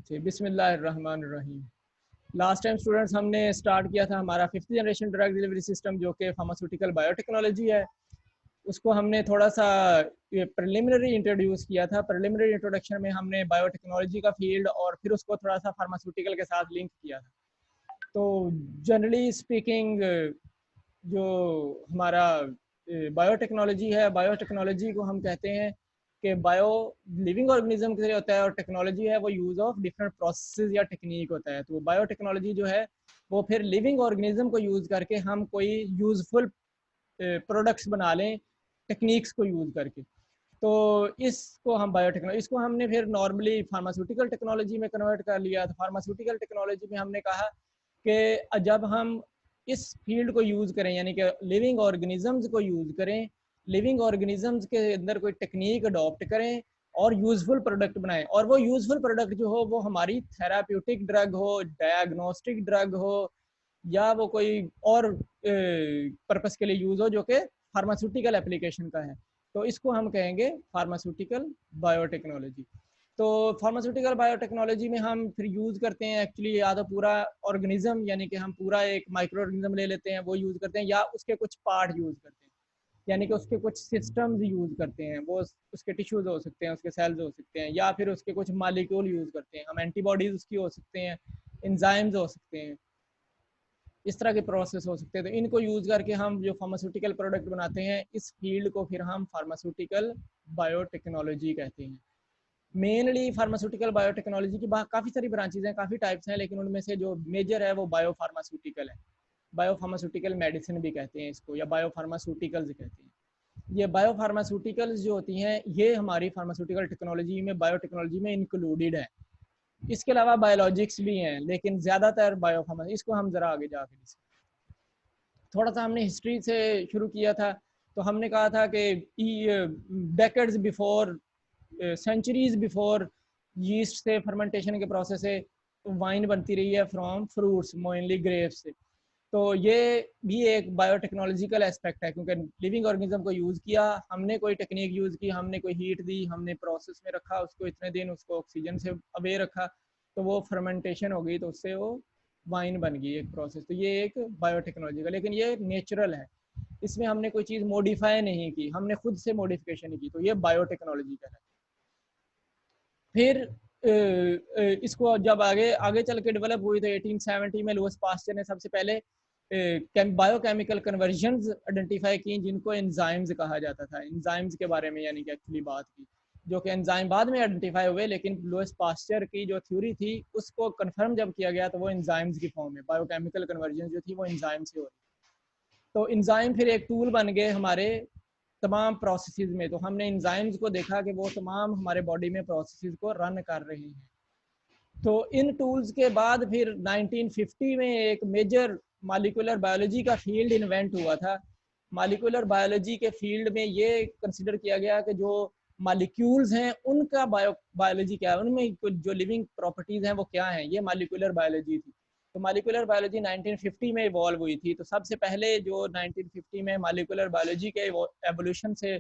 जी, बिस्मिल्लाहिर्रहमानिर्रहीम। Last time students हमने start किया था हमारा 5th generation drug delivery system, जो कि फार्मास्यूटिकल बायोटेक्नोलॉजी है। उसको हमने थोड़ा सा प्रिलिमिनरी इंट्रोड्यूस किया था। प्रिलिमिनरी इंट्रोडक्शन में हमने बायोटेक्नोलॉजी का फील्ड और फिर उसको थोड़ा सा फार्मास्यूटिकल के साथ लिंक किया था। तो जनरली स्पीकिंग जो हमारा बायोटेक्नोलॉजी है, बायोटेक्नोलॉजी को हम कहते हैं कि बायो लिविंग ऑर्गेनिज्म के लिए होता है, और टेक्नोलॉजी है वो यूज़ ऑफ डिफरेंट प्रोसेस या टेक्निक होता है। तो बायोटेक्नोलॉजी जो है वो फिर लिविंग ऑर्गेनिज्म को यूज़ करके हम कोई यूज़फुल प्रोडक्ट्स बना लें टेक्निक्स को यूज़ करके। तो इसको हम बायोटेक्नोलॉजी, इसको हमने फिर नॉर्मली फार्मास्यूटिकल टेक्नोलॉजी में कन्वर्ट कर लिया। तो फार्मास्यूटिकल टेक्नोलॉजी में हमने कहा कि जब हम इस फील्ड को यूज़ करें, यानी कि लिविंग ऑर्गेनिजम्स को यूज़ करें, लिविंग ऑर्गेनिजम्स के अंदर कोई टेक्निक अडॉप्ट करें और यूज़फुल प्रोडक्ट बनाएं, और वो यूज़फुल प्रोडक्ट जो हो वो हमारी थेराप्यूटिक ड्रग हो, डायग्नोस्टिक ड्रग हो, या वो कोई और पर्पस के लिए यूज़ हो जो कि फार्मास्यूटिकल एप्लीकेशन का है। तो इसको हम कहेंगे फार्मास्यूटिकल बायोटेक्नोलॉजी। तो फार्मास्यूटिकल बायोटेक्नोलॉजी में हम फिर यूज़ करते हैं एक्चुअली या तो पूरा ऑर्गेनिज्म, यानी कि हम पूरा एक माइक्रो ऑर्गेनिज्म ले लेते हैं वो यूज़ करते हैं, या उसके कुछ पार्ट यूज़ करते हैं, यानी कि उसके कुछ सिस्टम्स यूज़ करते हैं। वो उसके टिश्यूज़ हो सकते हैं, उसके सेल्स हो सकते हैं, या फिर उसके कुछ मालिक्यूल यूज़ करते हैं। हम एंटीबॉडीज़ उसकी हो सकते हैं, एंजाइम्स हो सकते हैं, इस तरह के प्रोसेस हो सकते हैं। तो इनको यूज़ करके हम जो फार्मास्यूटिकल प्रोडक्ट बनाते हैं, इस फील्ड को फिर हम फार्मास्यूटिकल बायोटेक्नोलॉजी कहते हैं। मेनली फार्मास्यूटिकल बायोटेक्नोलॉजी की काफ़ी सारी ब्रांचेज हैं, काफ़ी टाइप्स हैं, लेकिन उनमें से जो मेजर है वो बायोफार्मास्यूटिकल है। बायोफार्मास्यूटिकल मेडिसिन भी कहते हैं इसको, या बायोफार्मास्यूटिकल्स कहते हैं। ये बायोफार्मास्यूटिकल्स जो होती हैं ये हमारी फार्मास्यूटिकल टेक्नोलॉजी में, बायोटेक्नोलॉजी में इंक्लूडेड है। इसके अलावा बायोलॉजिक्स भी हैं, लेकिन ज़्यादातर बायोफार्मा, इसको हम ज़रा आगे जाकर थोड़ा सा हमने हिस्ट्री से शुरू किया था। तो हमने कहा था कि decades before, centuries before yeast से फर्मेंटेशन के प्रोसेस से वाइन बनती रही है फ्रॉम फ्रूट्स, मोइनली ग्रेप्स से। तो ये भी एक बायोटेक्नोलॉजिकल एस्पेक्ट है, क्योंकि लिविंग ऑर्गेनिज्म को यूज़ किया हमने, कोई टेक्निक यूज़ की हमने, कोई हीट दी हमने, प्रोसेस में रखा उसको इतने दिन, उसको ऑक्सीजन से अवे रखा, तो वो फर्मेंटेशन हो गई, तो उससे वो वाइन बन गई एक प्रोसेस। तो ये एक बायोटेक्नोलॉजी का, लेकिन ये नेचुरल है, इसमें हमने कोई चीज़ मॉडिफाई नहीं की, हमने खुद से मॉडिफिकेशन नहीं की, तो ये बायोटेक्नोलॉजी का है। फिर इसको जब आगे आगे चल के डेवलप हुई तो 1870 में लुईस पास्चर ने सबसे पहले बायोकेमिकल कन्वर्जन्स आइडेंटिफाई की, जिनको एंजाइम्स कहा जाता था। एंजाइम्स के बारे में यानी कि एक्चुअली बात की, जो कि एंजाइम बाद में आइडेंटिफाई हुए, लेकिन लुईस पास्चर की जो थ्योरी थी उसको कंफर्म जब किया गया तो वो एंजाइम्स की फॉर्म में बायोकेमिकल कन्वर्जन जो थी वो एंजाइम से हो रही। तो एंजाइम फिर एक टूल बन गए हमारे तमाम प्रोसेसेस में। तो हमने एंजाइम्स को देखा कि वो तमाम हमारे बॉडी में प्रोसेसेस को रन कर रहे हैं। तो इन टूल्स के बाद फिर 1950 में एक मेजर मॉलिक्यूलर बायोलॉजी का फील्ड इन्वेंट हुआ था। मॉलिक्यूलर बायोलॉजी के फील्ड में ये कंसिडर किया गया कि जो मॉलिक्यूल्स हैं उनका बायोलॉजी क्या है, उनमें कुछ जो लिविंग प्रॉपर्टीज हैं वो क्या हैं, ये मॉलिक्यूलर बायोलॉजी थी। तो मॉलिक्यूलर बायोलॉजी 1950 में इवॉल्व हुई थी। तो सबसे पहले जो 1950 में मॉलिक्यूलर बायोलॉजी के एवोल्यूशन से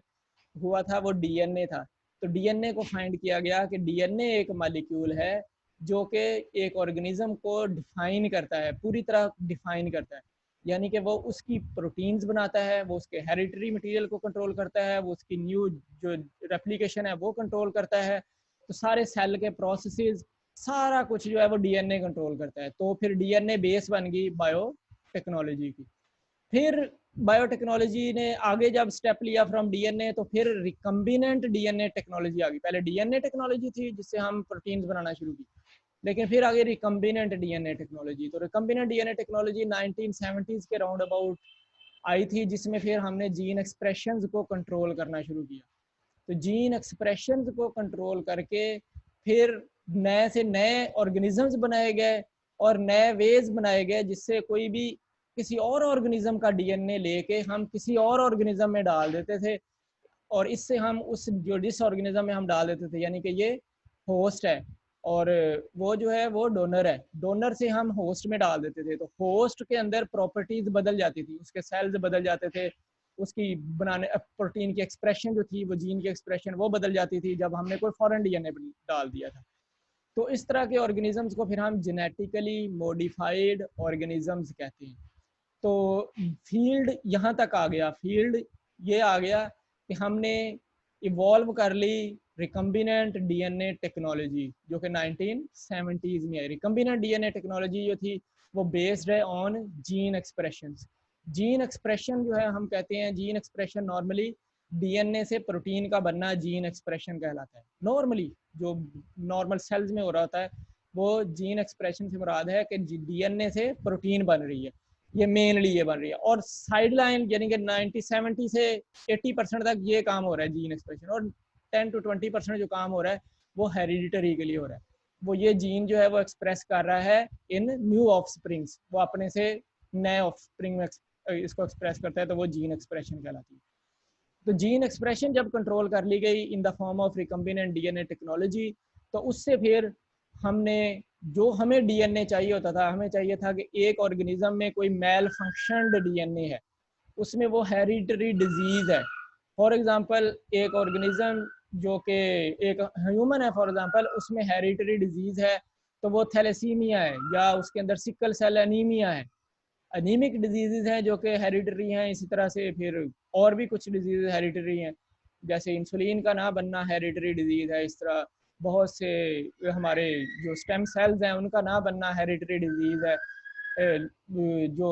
हुआ था वो डीएनए था। तो डीएनए को फाइंड किया गया कि डीएनए एक मॉलिक्यूल है जो कि एक ऑर्गेनिज्म को डिफाइन करता है, पूरी तरह डिफाइन करता है, यानी कि वो उसकी प्रोटीन्स बनाता है, वो उसके हेरिडिटरी मटेरियल को कंट्रोल करता है, वो उसकी न्यू जो रेप्लिकेशन है वो कंट्रोल करता है। तो सारे सेल के प्रोसेसेस, सारा कुछ जो है वो डीएनए कंट्रोल करता है। तो फिर डीएनए बेस बन गई बायोटेक्नोलॉजी की। फिर बायोटेक्नोलॉजी ने आगे जब स्टेप लिया फ्रॉम डीएनए, तो फिर रिकम्बिनेंट डीएनए टेक्नोलॉजी आ गई। पहले डीएनए टेक्नोलॉजी थी जिससे हम प्रोटीन्स बनाना शुरू की, लेकिन फिर आगे रिकम्बिनेंट डीएनए टेक्नोलॉजी। तो रिकम्बिनेंट डीएनए टेक्नोलॉजी 1970s के राउंड अबाउट आई थी, जिसमें फिर हमने जीन एक्सप्रेशंस को कंट्रोल करना शुरू किया। तो जीन एक्सप्रेशंस को कंट्रोल करके फिर नए से नए ऑर्गेनिजम्स बनाए गए और नए वेज बनाए गए, जिससे कोई भी किसी और ऑर्गेनिज्म का डीएनए लेके हम किसी और ऑर्गेनिज्म में डाल देते थे, और इससे हम उस जो जिस ऑर्गेनिज्म में हम डाल देते थे, यानी कि ये होस्ट है और वो जो है वो डोनर है, डोनर से हम होस्ट में डाल देते थे। तो होस्ट के अंदर प्रॉपर्टीज बदल जाती थी, उसके सेल्स बदल जाते थे, उसकी बनाने प्रोटीन की एक्सप्रेशन जो थी, वो जीन की एक्सप्रेशन वो बदल जाती थी जब हमने कोई फॉरेन डीएनए डाल दिया था। तो इस तरह के ऑर्गेनिजम्स को फिर हम जेनेटिकली मॉडिफाइड ऑर्गेनिजम्स कहते हैं। तो फील्ड यहाँ तक आ गया, फील्ड ये आ गया कि हमने इवॉल्व कर ली रिकम्बिनेंट डीएनए टेक्नोलॉजी, जो कि 1970s में आई। रिकम्बिनेंट डीएनए टेक्नोलॉजी जो थी वो बेस्ड है on gene expression. Gene expression जो है, हम कहते हैं जीन एक्सप्रेशन नॉर्मली डीएनए से प्रोटीन का बनना जीन एक्सप्रेशन कहलाता है। नॉर्मली जो नॉर्मल सेल्स में हो रहा होता है वो जीन एक्सप्रेशन से मुराद है कि डीएनए से प्रोटीन बन रही है, ये मेनली ये बन रही है। और साइड लाइन यानी कि 90-70 से 80% तक ये काम हो रहा है जीन एक्सप्रेशन, और 10-20% जो काम हो रहा है वो हेरिडिटरी के लिए हो रहा है। वो ये जीन जो है वो एक्सप्रेस कर रहा है इन न्यू ऑफस्प्रिंग्स, वो अपने से नए ऑफस्प्रिंग में इसको एक्सप्रेस करता है, तो वो जीन एक्सप्रेशन कहलाती है। तो जीन एक्सप्रेशन जब कंट्रोल कर ली गई in the form of recombinant DNA technology, तो उससे फिर हमने जो हमें डीएनए चाहिए होता था, हमें चाहिए था कि एक ऑर्गेनिज्म में कोई मेल फंक्शनड डीएनए है, उसमें वो हेरिडिटरी डिजीज है। फॉर एग्जांपल एक ऑर्गेनिज्म जो कि एक ह्यूमन है फॉर एग्जांपल, उसमें हेरिडिटरी डिजीज है, तो वो थैलेसीमिया है, या उसके अंदर सिकल सेल एनीमिया है। अनीमिक डिजीज़ हैं जो कि हेरिडिटरी हैं। इसी तरह से फिर और भी कुछ डिजीज़ हेरिडिटरी हैं, जैसे इंसुलिन का ना बनना हेरिडिटरी डिजीज़ है। इस तरह बहुत से हमारे जो स्टेम सेल्स हैं उनका ना बनना हेरिडिटरी डिजीज़ है। जो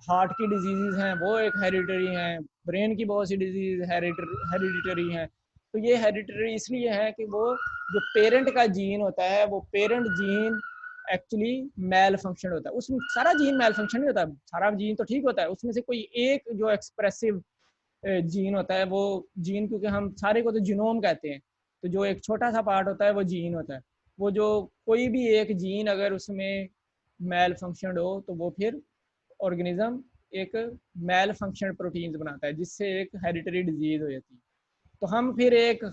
हार्ट की डिजीज़ हैं वो एक हेरिडिटरी हैं, ब्रेन की बहुत सी डिजीज़ हेरिडिटरी हैं। तो ये हेरिडिटरी इसलिए है कि वो जो पेरेंट का जीन होता है, वो parent gene actually malfunction होता है। उसमें सारा जीन मेल फंक्शन नहीं होता, सारा जीन तो ठीक होता है, उसमें से कोई एक जो एक्सप्रेसिव जीन होता है, वो जीन, क्योंकि हम सारे को तो जीनोम कहते हैं, तो जो एक छोटा सा पार्ट होता है वो जीन होता है। वो जो कोई भी एक जीन अगर उसमें मेल फंक्शन हो तो वो फिर ऑर्गेनिज्म एक मेल फंक्शन प्रोटीन्स बनाता है, जिससे एक हेरिडिटरी डिजीज हो जाती है। तो हम फिर एक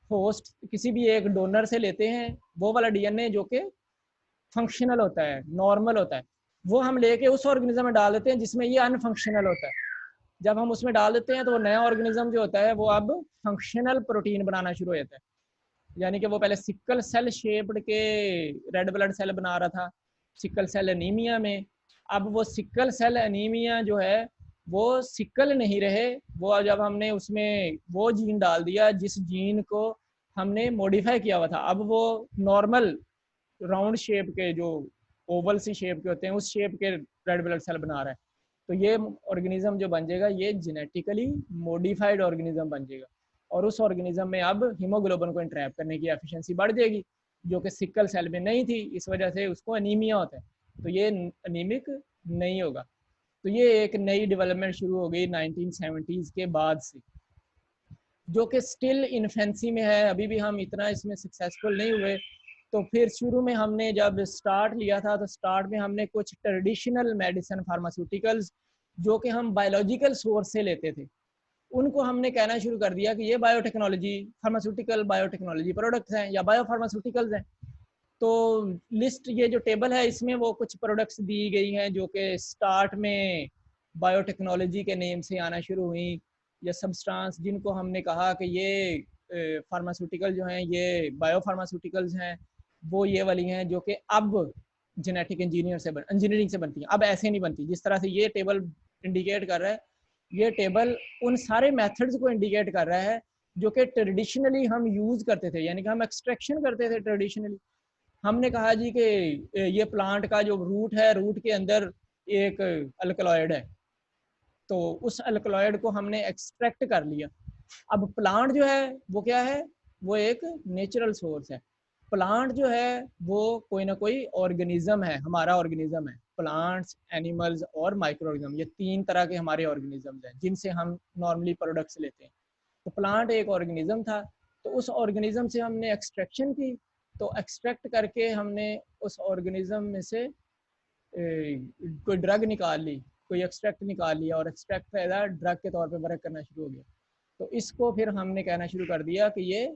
होस्ट किसी भी एक डोनर से लेते हैं वो वाला डीएनए जो कि फंक्शनल होता है, नॉर्मल होता है, वो हम लेके उस ऑर्गेनिज्म में डाल देते हैं जिसमें ये अनफंक्शनल होता है। जब हम उसमें डाल देते हैं तो वो नया ऑर्गेनिज्म जो होता है वो अब फंक्शनल प्रोटीन बनाना शुरू हो जाता है। यानी कि वो पहले सिकल सेल शेप्ड के रेड ब्लड सेल बना रहा था सिकल सेल एनीमिया में, अब वो सिकल सेल एनीमिया जो है वो सिकल नहीं रहे, वो जब हमने उसमें वो जीन डाल दिया जिस जीन को हमने मॉडिफाई किया हुआ था, अब वो नॉर्मल राउंड शेप के जो ओवल सी शेप के होते हैं उस शेप के रेड ब्लड सेल बना रहा है। तो ये ऑर्गेनिज्म जो बन जाएगा ये जेनेटिकली मॉडिफाइड ऑर्गेनिज्म बन जाएगा, और उस ऑर्गेनिज्म में अब हीमोग्लोबिन को इंट्रैप करने की एफिशिएंसी बढ़ जाएगी, जो कि सिकल सेल में नहीं थी, इस वजह से उसको अनीमिया होता है, तो ये अनीमिक नहीं होगा। तो ये एक नई डेवलपमेंट शुरू हो गई 1970s के बाद से, जो कि स्टिल इन्फेंसी में है, अभी भी हम इतना इसमें सक्सेसफुल नहीं हुए। तो फिर शुरू में हमने जब स्टार्ट लिया था तो स्टार्ट में हमने कुछ ट्रेडिशनल मेडिसिन फार्मास्यूटिकल्स जो कि हम बायोलॉजिकल सोर्स से लेते थे, उनको हमने कहना शुरू कर दिया कि ये बायोटेक्नोलॉजी फार्मास्यूटिकल बायोटेक्नोलॉजी प्रोडक्ट्स हैं या बायो फार्मास्यूटिकल्स हैं। तो लिस्ट ये जो टेबल है इसमें वो कुछ प्रोडक्ट्स दी गई हैं जो कि स्टार्ट में बायोटेक्नोलॉजी के नेम से आना शुरू हुई, या सब्सटेंस जिनको हमने कहा कि ये फार्मास्यूटिकल जो हैं ये बायो फार्मास्यूटिकल्स हैं, वो ये वाली हैं जो कि अब जेनेटिक इंजीनियरिंग से बनती हैं। अब ऐसे नहीं बनती जिस तरह से ये टेबल इंडिकेट कर रहा है, ये टेबल उन सारे मेथड्स को इंडिकेट कर रहा है जो कि ट्रेडिशनली हम यूज़ करते थे, यानी कि हम एक्सट्रैक्शन करते थे ट्रेडिशनली। हमने कहा जी कि ये प्लांट का जो रूट है, रूट के अंदर एक अल्कलॉइड है, तो उस अल्कलॉइड को हमने एक्सट्रैक्ट कर लिया। अब प्लांट जो है वो क्या है, वो एक नेचुरल सोर्स है। प्लांट जो है वो कोई ना कोई ऑर्गेनिज्म है, हमारा ऑर्गेनिज्म है। प्लांट्स, एनिमल्स और माइक्रो ऑर्गेनिज्म, ये 3 तरह के हमारे ऑर्गेनिजम्स हैं जिनसे हम नॉर्मली प्रोडक्ट्स लेते हैं। तो प्लांट एक ऑर्गेनिज्म था, तो उस ऑर्गेनिज्म से हमने एक्सट्रैक्शन की, तो एक्सट्रैक्ट करके हमने उस ऑर्गेनिज्म में से कोई ड्रग निकाल ली, कोई एक्सट्रैक्ट निकाल लिया, और एक्सट्रैक्ट का ड्रग के तौर पे वर्क करना शुरू हो गया। तो इसको फिर हमने कहना शुरू कर दिया कि ये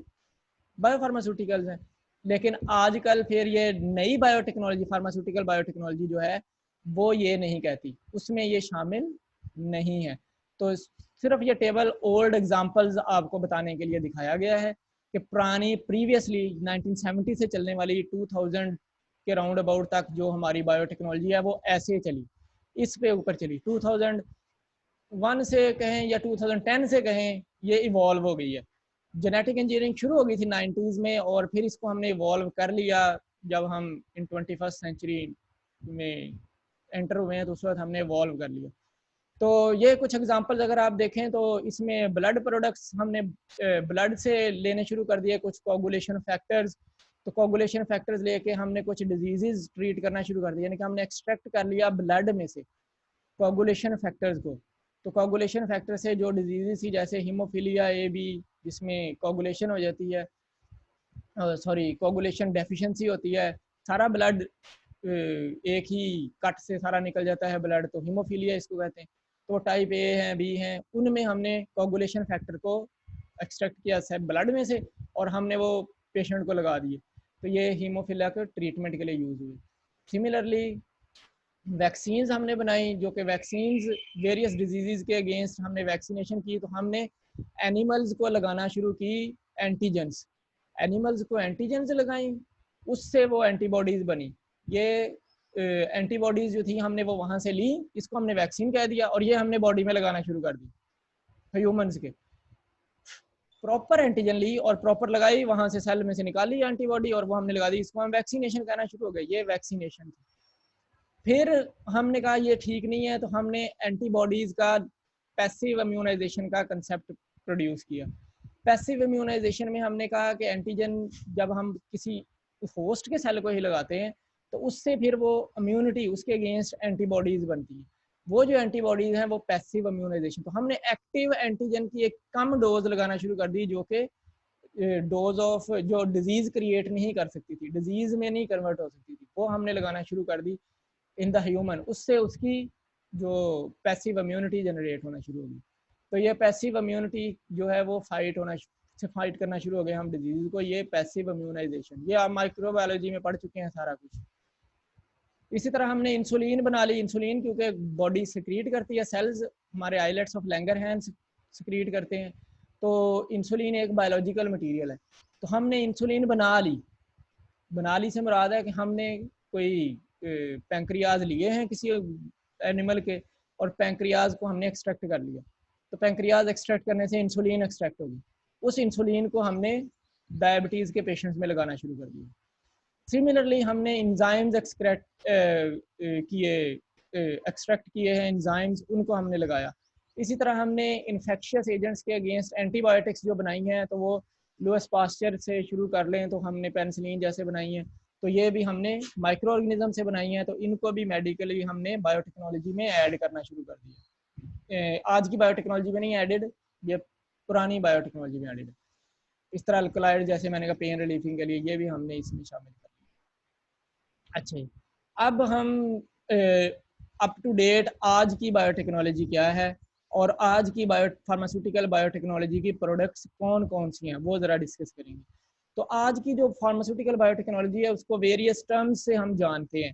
बायोफार्मास्यूटिकल्स हैं। लेकिन आजकल फिर ये नई बायोटेक्नोलॉजी, फार्मास्यूटिकल बायोटेक्नोलॉजी जो है वो ये नहीं कहती, उसमें ये शामिल नहीं है। तो सिर्फ ये टेबल ओल्ड एग्जांपल्स आपको बताने के लिए दिखाया गया है कि पुरानी प्रीवियसली 1970 से चलने वाली 2000 के राउंड अबाउट तक जो हमारी बायोटेक्नोलॉजी है वो ऐसे चली, इस पे ऊपर चली। 2001 से कहें या 2010 से कहें, ये इवॉल्व हो गई है। जेनेटिक इंजीनियरिंग शुरू हो गई थी 90s में, और फिर इसको हमने इवॉल्व कर लिया जब हम इन 21st सेंचुरी में एंटर हुए हैं, तो उस वक्त हमने इवॉल्व कर लिया। तो ये कुछ एग्जांपल्स अगर आप देखें तो इसमें ब्लड प्रोडक्ट्स हमने ब्लड से लेने शुरू कर दिए, कुछ कोगुलेशन फैक्टर्स। तो कोगुलेशन फैक्टर्स लेके हमने कुछ डिजीजेज ट्रीट करना शुरू कर दिया, यानी कि हमने एक्सट्रैक्ट कर लिया ब्लड में से कोगुलेशन फैक्टर्स को। तो कोगुलेशन फैक्टर से जो डिजीजेज थी, जैसे हीमोफीलिया ए बी, जिसमें कोगुलेशन हो जाती है, कोगुलेशन डेफिशिएंसी होती है, सारा ब्लड एक ही कट से सारा निकल जाता है ब्लड, तो हीमोफीलिया इसको कहते हैं। तो टाइप ए हैं, बी हैं, उनमें हमने कोगुलेशन फैक्टर को एक्सट्रैक्ट किया सब ब्लड में से और हमने वो पेशेंट को लगा दिए। तो ये हीमोफीलिया के ट्रीटमेंट के लिए यूज़ हुए। सिमिलरली वैक्सीन्स हमने बनाई, जो कि वैक्सीन्स वेरियस डिजीज़ के अगेंस्ट हमने वैक्सीनेशन की। तो हमने एनिमल्स को लगाना शुरू की एंटीजेंस, एनिमल्स को एंटीजेंस लगाई, उससे वो एंटीबॉडीज़ बनी। ये एंटीबॉडीज़ जो थी हमने वो वहाँ से ली, इसको हमने वैक्सीन कह दिया और ये हमने बॉडी में लगाना शुरू कर दी। ह्यूमंस के प्रॉपर एंटीजन ली और प्रॉपर लगाई, वहाँ से सेल में से निकाली एंटीबॉडी और वो हमने लगा दी, इसको हम वैक्सीनेशन कहना शुरू हो गए। ये वैक्सीनेशन थी। फिर हमने कहा ये ठीक नहीं है, तो हमने एंटीबॉडीज़ का पैसिव इम्यूनाइजेशन का कंसेप्ट प्रोड्यूस किया। पैसिव इम्यूनाइजेशन में हमने कहा कि एंटीजन जब हम किसी होस्ट के सेल को ही लगाते हैं तो उससे फिर वो इम्यूनिटी, उसके अगेंस्ट एंटीबॉडीज़ बनती है। वो जो एंटीबॉडीज़ हैं वो पैसिव इम्यूनाइजेशन। तो हमने एक्टिव एंटीजन की एक कम डोज लगाना शुरू कर दी, जो कि डोज ऑफ जो डिजीज़ क्रिएट नहीं कर सकती थी, डिजीज़ में नहीं कन्वर्ट हो सकती थी, वो हमने लगाना शुरू कर दी इन द ह्यूमन। उससे उसकी जो पैसिव इम्यूनिटी जनरेट होना शुरू होगी। तो ये पैसिव इम्यूनिटी जो है वो फाइट करना शुरू हो गए हम डिजीज को। ये पैसिव इम्यूनाइजेशन, ये आप माइक्रोबायोलॉजी में पढ़ चुके हैं सारा कुछ। इसी तरह हमने इंसुलिन बना ली। इंसुलिन क्योंकि बॉडी सिक्रीट करती है, सेल्स हमारे आइलेट्स ऑफ लैंगरहैंस सिक्रीट करते हैं, तो इंसुलिन एक बायोलॉजिकल मटेरियल है। तो हमने इंसुलिन बना ली। बना ली से मुराद है कि हमने कोई पैंक्रियाज लिए हैं किसी एनिमल के और पैंक्रियाज को हमने एक्सट्रैक्ट कर लिया। तो पैंक्रियाज एक्सट्रैक्ट करने से इंसुलिन एक्सट्रैक्ट होगी। उस इंसुलिन को हमने डायबिटीज़ के पेशेंट्स में लगाना शुरू कर दिया। सिमिलरली हमने इंजाइम्स एक्सट्रैक्ट किए हैं, इंजाइम्स, उनको हमने लगाया। इसी तरह हमने इन्फेक्शियस एजेंट्स के अगेंस्ट एंटीबायोटिक्स जो बनाई हैं, तो वो लुईस पास्चर से शुरू कर लें तो हमने पेनिसिलिन जैसे बनाई हैं, तो ये भी हमने माइक्रो ऑर्गेनिज्म से बनाई हैं। तो इनको भी मेडिकली हमने बायोटेक्नोलॉजी में ऐड करना शुरू कर दिया। आज की बायोटेक्नोलॉजी में नहीं एडेड, ये पुरानी बायोटेक्नोलॉजी में एडेड है। इस तरह अल्कलाइड जैसे मैंने कहा पेन रिलीफिंग के लिए, ये भी हमने इसमें शामिल कर दिया। अच्छा, अब हम अप टू डेट आज की बायोटेक्नोलॉजी क्या है और आज की फार्मास्यूटिकल बायोटेक्नोलॉजी की प्रोडक्ट्स कौन कौन सी हैं वो ज़रा डिस्कस करेंगे। तो आज की जो फार्मास्यूटिकल बायोटेक्नोलॉजी है उसको वेरियस टर्म्स से हम जानते हैं।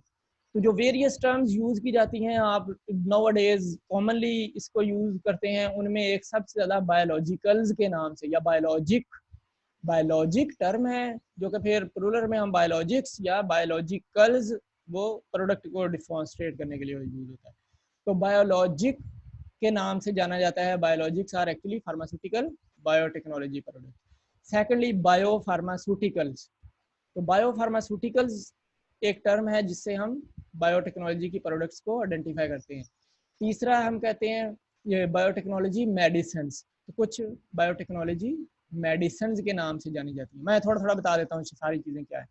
तो जो वेरियस टर्म्स यूज़ की जाती हैं, आप नाउ डेज कॉमनली इसको यूज़ करते हैं, उनमें एक सबसे ज़्यादा बायोलॉजिकल्स के नाम से या बायोलॉजिक टर्म है, जो कि फिर प्लूरल में हम बायोलॉजिक्स या बायोलॉजिकल्स वो प्रोडक्ट को डिमॉन्स्ट्रेट करने के लिए यूज होता है। तो बायोलॉजिक के नाम से जाना जाता है। Biologics are actually pharmaceutical biotechnology product. Secondly biopharmaceuticals. तो बायोफार्मास्यूटिकल्स एक टर्म है जिससे हम बायोटेक्नोलॉजी की प्रोडक्ट्स को आइडेंटिफाई करते हैं। तीसरा हम कहते हैं ये बायोटेक्नोलॉजी मेडिसिन। तो कुछ बायोटेक्नोलॉजी मेडिसिन के नाम से जानी जाती है। मैं थोड़ा थोड़ा बता देता हूँ सारी चीज़ें क्या है।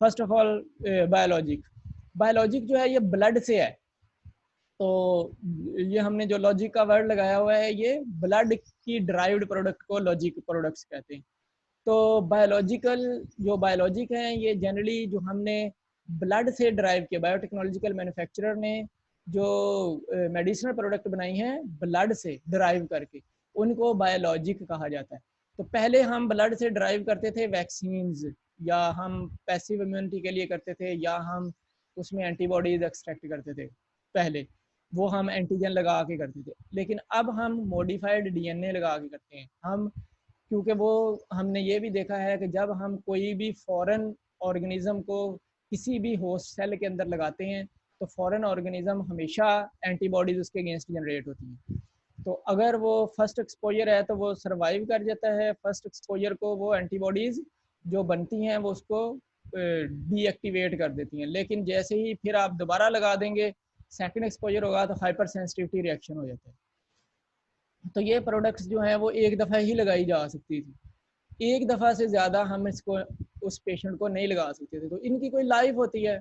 फर्स्ट ऑफ ऑल बायोलॉजिक जो है ये ब्लड से है। तो ये हमने जो लॉजिक का वर्ड लगाया हुआ है, ये ब्लड की ड्राइव्ड प्रोडक्ट को लॉजिक प्रोडक्ट्स कहते हैं। तो जो बायोलॉजिक हैं ये जनरली जो हमने ब्लड से ड्राइव किया, बायोटेक्नोलॉजिकल मैन्युफैक्चरर ने जो मेडिसिनल प्रोडक्ट बनाई हैं ब्लड से ड्राइव करके, उनको बायोलॉजिक कहा जाता है। तो पहले हम ब्लड से ड्राइव करते थे वैक्सीन्स, या हम पैसिव इम्यूनिटी के लिए करते थे, या हम उसमें एंटीबॉडीज एक्सट्रैक्ट करते थे। पहले वो हम एंटीजन लगा के करते थे, लेकिन अब हम मॉडिफाइड डीएनए लगा के करते हैं। हम क्योंकि वो हमने ये भी देखा है कि जब हम कोई भी फॉरेन ऑर्गेनिज्म को किसी भी होस्ट सेल के अंदर लगाते हैं तो फॉरेन ऑर्गेनिज्म हमेशा एंटीबॉडीज़ उसके अगेंस्ट जनरेट होती हैं। तो अगर वो फर्स्ट एक्सपोजर है तो वो सरवाइव कर जाता है, फर्स्ट एक्सपोजर को वो एंटीबॉडीज़ जो बनती हैं वो उसको डीएक्टिवेट कर देती हैं। लेकिन जैसे ही फिर आप दोबारा लगा देंगे, सेकंड एक्सपोजर होगा तो हाइपर सेंसिटिविटी रिएक्शन हो जाता है। तो ये प्रोडक्ट्स जो हैं वो एक दफ़ा ही लगाई जा सकती थी, एक दफ़ा से ज़्यादा हम इसको उस पेशेंट को नहीं लगा सकते थे। तो इनकी कोई लाइफ होती है,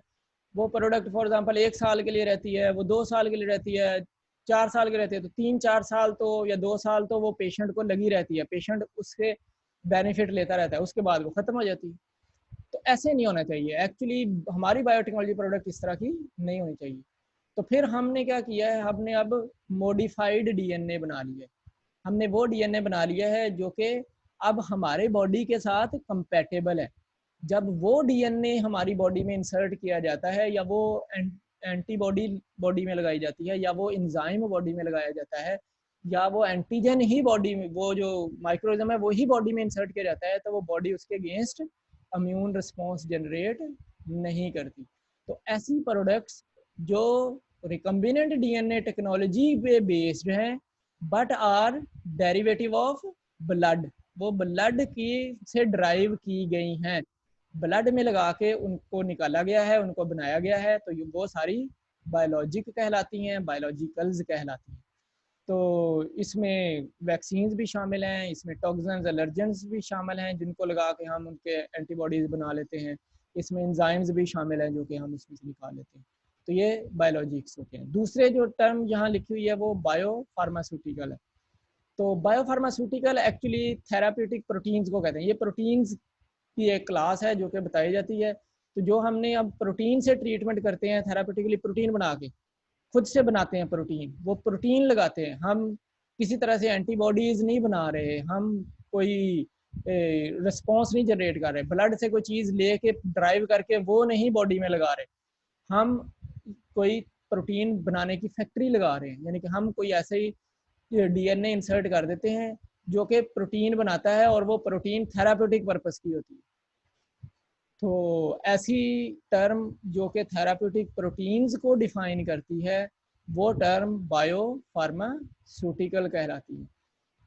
वो प्रोडक्ट फॉर एग्जांपल 1 साल के लिए रहती है, वो 2 साल के लिए रहती है, 4 साल की रहती है, तो 3-4 साल तो या 2 साल तो वो पेशेंट को लगी रहती है, पेशेंट उससे बेनिफिट लेता रहता है, उसके बाद वो ख़त्म हो जाती है। तो ऐसे नहीं होना चाहिए। एक्चुअली हमारी बायोटेक्नोलॉजी प्रोडक्ट इस तरह की नहीं होनी चाहिए। तो फिर हमने क्या किया है, हमने अब मॉडिफाइड डीएनए बना लिया है। हमने वो डीएनए बना लिया है जो कि अब हमारे बॉडी के साथ कंपैटिबल है। जब वो डीएनए हमारी बॉडी में इंसर्ट किया जाता है या वो एंटीबॉडी बॉडी में लगाई जाती है या वो एंजाइम बॉडी में लगाया जाता है या वो एंटीजन ही बॉडी में, वो जो माइक्रोइज्म है वो ही बॉडी में इंसर्ट किया जाता है, तो वो बॉडी उसके अगेंस्ट इम्यून रिस्पॉन्स जनरेट नहीं करती। तो ऐसी प्रोडक्ट्स जो रिकम्बिनेंट डीएनए टेक्नोलॉजी पे बेस्ड हैं but are derivative of blood, वो ब्लड की से ड्राइव की गई हैं, ब्लड में लगा के उनको निकाला गया है, उनको बनाया गया है, तो ये वो सारी बायोलॉजिक कहलाती हैं, बायोलॉजिकल्स कहलाती हैं। तो इसमें वैक्सीन्स भी शामिल हैं, इसमें टॉक्सिन्स एलर्जेंस भी शामिल हैं जिनको लगा के हम उनके एंटीबॉडीज़ बना लेते हैं, इसमें एंजाइम्स भी शामिल हैं जो कि हम उसमें से निकाल लेते हैं। तो ये बायोलॉजिक्स होते हैं। दूसरे जो टर्म यहाँ लिखी हुई है वो बायो फार्मास्यूटिकल है। तो bio pharmaceutical actually therapeutic proteins को कहते हैं। ये प्रोटीन्स की एक क्लास है जो कि बताई जाती है। तो जो हमने अब प्रोटीन से ट्रीटमेंट करते हैं थेराप्यूटिकली, प्रोटीन बना के खुद से बनाते हैं प्रोटीन, वो प्रोटीन लगाते हैं, हम किसी तरह से एंटीबॉडीज़ नहीं बना रहे, हम कोई रिस्पॉन्स नहीं जनरेट कर रहे, ब्लड से कोई चीज़ लेके ड्राइव करके वो नहीं बॉडी में लगा रहे, हम कोई प्रोटीन बनाने की फैक्ट्री लगा रहे हैं। यानी कि हम कोई ऐसे ही डीएनए इंसर्ट कर देते हैं जो कि प्रोटीन बनाता है और वो प्रोटीन थेराप्यूटिक पर्पस की होती है। तो ऐसी टर्म जो कि थेराप्यूटिक प्रोटीन्स को डिफाइन करती है वो टर्म बायो फार्मास्यूटिकल कहलाती है।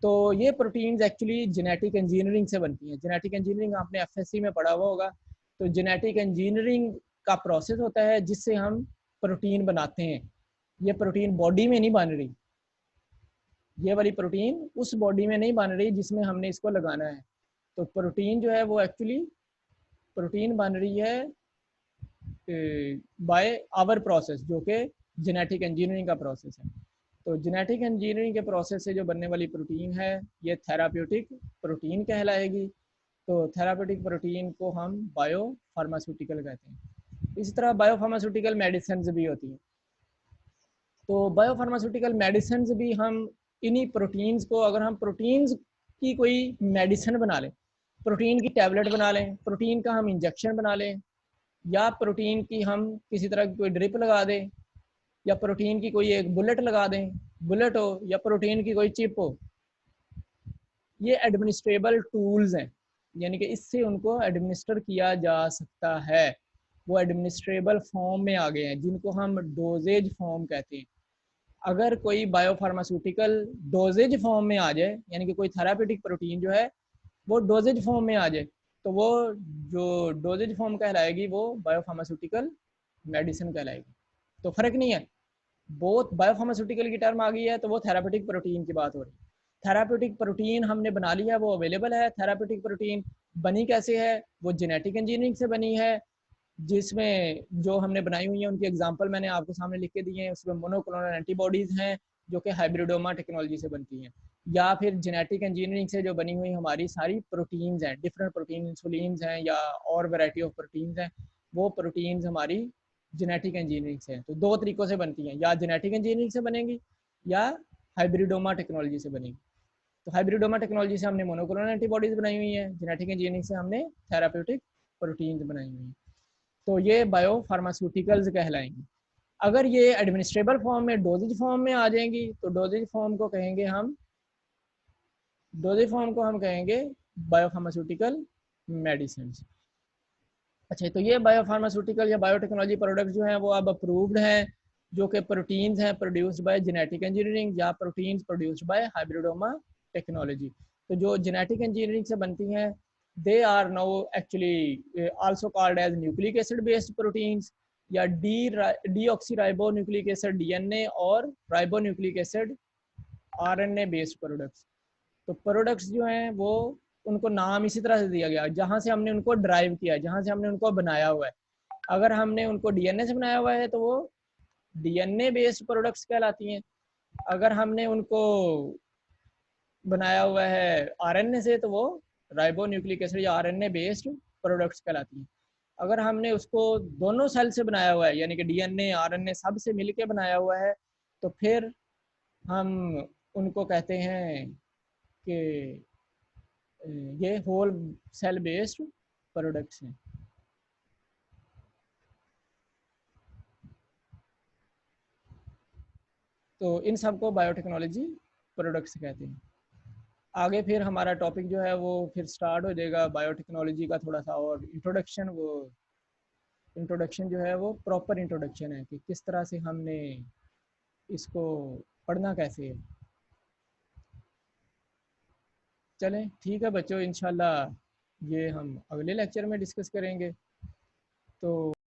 तो ये प्रोटीन्स एक्चुअली जेनेटिक इंजीनियरिंग से बनती हैं। जेनेटिक इंजीनियरिंग आपने एफएससी में पढ़ा हुआ होगा। तो जेनेटिक इंजीनियरिंग का प्रोसेस होता है जिससे हम प्रोटीन बनाते हैं। ये प्रोटीन बॉडी में नहीं बन रही, ये वाली प्रोटीन उस बॉडी में नहीं बन रही जिसमें हमने इसको लगाना है। तो प्रोटीन जो है वो एक्चुअली प्रोटीन बन रही है बाय आवर प्रोसेस जो कि जेनेटिक इंजीनियरिंग का प्रोसेस है। तो जेनेटिक इंजीनियरिंग के प्रोसेस से जो बनने वाली प्रोटीन है ये थेराप्यूटिक प्रोटीन कहलाएगी। तो थेराप्यूटिक प्रोटीन को हम बायो फार्मास्यूटिकल कहते हैं। इसी तरह बायो फार्मास्यूटिकल मेडिसिन भी होती हैं। तो बायो फार्मास्यूटिकल मेडिसिन भी हम इन्हीं प्रोटीन्स को, अगर हम प्रोटीन्स की कोई मेडिसिन बना लें, प्रोटीन की टैबलेट बना लें, प्रोटीन का हम इंजेक्शन बना लें, या प्रोटीन की हम किसी तरह की कोई ड्रिप लगा दें, या प्रोटीन की कोई एक बुलेट लगा दें, बुलेट हो या प्रोटीन की कोई चिप हो, ये एडमिनिस्ट्रेबल टूल्स हैं। यानी कि इससे उनको एडमिनिस्टर किया जा सकता है। वो एडमिनिस्ट्रेबल फॉर्म में आ गए हैं जिनको हम डोजेज फॉर्म कहते हैं। अगर कोई बायोफार्मास्यूटिकल डोजेज फॉर्म में आ जाए, यानी कि कोई थेराप्यूटिक प्रोटीन जो है वो डोजेज फॉर्म में आ जाए, तो वो जो डोजेज फॉर्म कहलाएगी वो बायोफार्मास्यूटिकल मेडिसिन कहलाएगी। तो फर्क नहीं है, बहुत बायोफार्मास्यूटिकल की टर्म आ गई है तो वो थेराप्यूटिक प्रोटीन की बात हो रही है। थेराप्यूटिक प्रोटीन हमने बना लिया है, वो अवेलेबल है। थेराप्यूटिक प्रोटीन बनी कैसे है, वो जेनेटिक इंजीनियरिंग से बनी है, जिसमें जो हमने बनाई हुई है उनकी एग्जांपल मैंने आपको सामने लिख के दिए हैं। उसमें मोनोक्लोनल एंटीबॉडीज़ हैं जो कि हाइब्रिडोमा टेक्नोलॉजी से बनती हैं, या फिर जेनेटिक इंजीनियरिंग से जो बनी हुई हमारी सारी प्रोटीन्स हैं, डिफरेंट प्रोटीन, इंसुलिन्स हैं या और वैरायटी ऑफ प्रोटीन्स हैं, वो प्रोटीन्स हमारी जेनेटिक इंजीनियरिंग से हैं। तो दो तरीक़ों से बनती हैं, या जेनेटिक इंजीनियरिंग से बनेंगी या हाइब्रिडोमा टेक्नोलॉजी से बनेगी। तो हाइब्रिडोमा टेक्नोलॉजी से हमने मोनोक्लोनल एंटीबॉडीज़ बनाई हुई हैं, जेनेटिक इंजीनियरिंग से हमने थेराप्यूटिक प्रोटीन्स बनाई हुई हैं। तो ये बायो फार्मास्यूटिकल्स कहलाएंगी। अगर ये एडमिनिस्ट्रेबल फॉर्म में, डोजेज फॉर्म में आ जाएंगी तो डोजेज फॉर्म को कहेंगे हम डोजेज फॉर्म को हम कहेंगे बायोफार्मास्यूटिकल मेडिसिन। अच्छा, तो ये बायोफार्मास्यूटिकल या बायोटेक्नोलॉजी प्रोडक्ट जो हैं वो अब अप्रूव्ड हैं, जो कि प्रोटीन्स हैं प्रोड्यूस्ड बाय जेनेटिक इंजीनियरिंग या proteins produced by hybridoma technology. तो जो जेनेटिक इंजीनियरिंग से बनती हैं they are now actually also called as nucleic acid based proteins या deoxy ribo nucleic acid DNA और ribo nucleic acid RNA based products. तो products जो हैं वो उनको नाम इसी तरह से दिया गया जहाँ से हमने उनको ड्राइव किया है, जहाँ से हमने उनको बनाया हुआ है। अगर हमने उनको डीएनए से बनाया हुआ है तो वो डीएनए बेस्ड प्रोडक्ट्स कहलाती हैं। अगर हमने उनको बनाया हुआ है आरएनए से तो वो राइबो न्यूक्लिक एसिड या आरएनए बेस्ड प्रोडक्ट्स कहलाती हैं। अगर हमने उसको दोनों सेल से बनाया हुआ है, यानी कि डीएनए आरएनए सब से मिलके बनाया हुआ है, तो फिर हम उनको कहते हैं कि ये होल सेल बेस्ड प्रोडक्ट्स हैं। तो इन सब को बायोटेक्नोलॉजी प्रोडक्ट्स कहते हैं। आगे फिर हमारा टॉपिक जो है वो फिर स्टार्ट हो जाएगा बायोटेक्नोलॉजी का थोड़ा सा और इंट्रोडक्शन। वो इंट्रोडक्शन जो है वो प्रॉपर इंट्रोडक्शन है कि किस तरह से हमने इसको पढ़ना कैसे है। चलें ठीक है बच्चों, इंशाल्लाह ये हम अगले लेक्चर में डिस्कस करेंगे। तो